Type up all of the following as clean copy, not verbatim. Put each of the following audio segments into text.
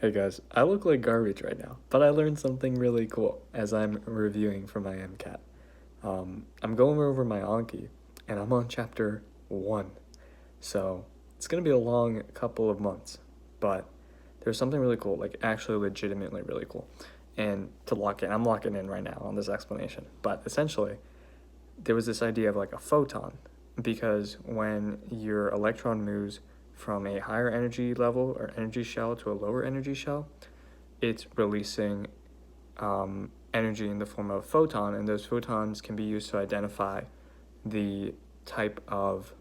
Hey guys, I look like garbage right now, but I learned something really cool as I'm reviewing for my MCAT. I'm going over my Anki, and I'm on chapter 1, so it's gonna be a long couple of months, but there's something really cool, like actually legitimately really cool. And to lock in, I'm locking in right now on this explanation, but essentially, there was this idea of like a photon, because when your electron moves from a higher energy level or energy shell to a lower energy shell, it's releasing energy in the form of a photon, and those photons can be used to identify the type of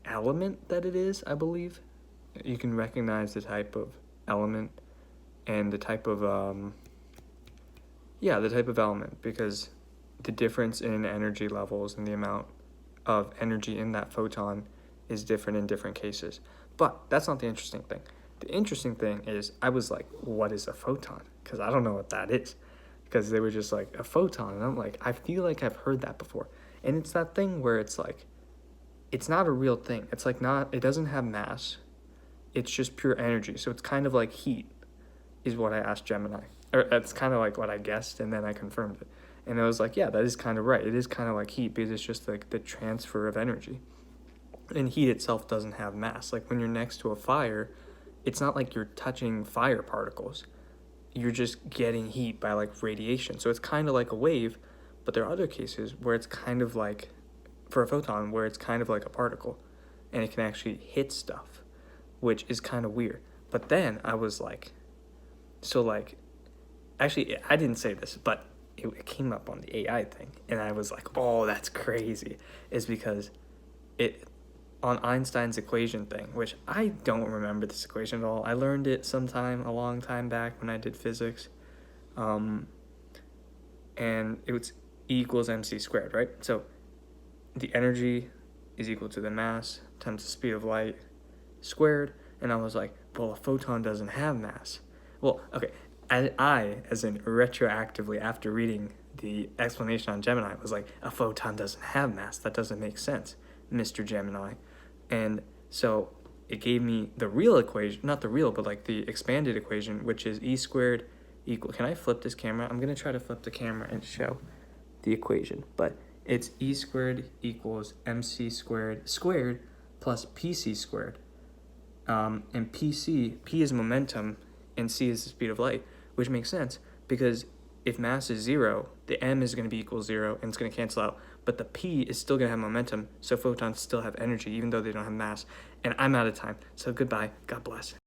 element that it is, I believe. You can recognize the type of element and the type of, the type of element, because the difference in energy levels and the amount of energy in that photon is different in different cases. But that's not the interesting thing. The interesting thing is I was like, what is a photon? Because I don't know what that is. Because they were just like, a photon. And I'm like, I feel like I've heard that before. And it's that thing where it's like, it's not a real thing. It's like not, it doesn't have mass. It's just pure energy. So it's kind of like heat, is what I asked Gemini. Or that's kind of like what I guessed, and then I confirmed it. And I was like, yeah, that is kind of right. It is kind of like heat because it's just like the transfer of energy. And heat itself doesn't have mass. Like when you're next to a fire, it's not like you're touching fire particles. You're just getting heat by like radiation. So it's kind of like a wave, but there are other cases where it's kind of like, for a photon, where it's kind of like a particle and it can actually hit stuff, which is kind of weird. But then I was like, so like, actually, I didn't say this, but it came up on the AI thing, and I was like, oh, that's crazy, is because it, on Einstein's equation thing, which I don't remember this equation at all. I learned it sometime a long time back when I did physics, and it was E equals mc squared, right? So the energy is equal to the mass times the speed of light squared, and I was like, well, a photon doesn't have mass. Well, okay, I, as in retroactively after reading the explanation on Gemini, was like, a photon doesn't have mass. That doesn't make sense, Mr. Gemini. And so it gave me the real equation, not the real, but like the expanded equation, which is E squared equal, can I flip this camera? I'm going to try to flip the camera and show the equation, but it's E squared equals mc squared plus pc squared. And P is momentum, and c is the speed of light, which makes sense because if mass is 0, the m is going to be equal 0, and it's going to cancel out. But the p is still going to have momentum, so photons still have energy, even though they don't have mass. And I'm out of time, so goodbye. God bless.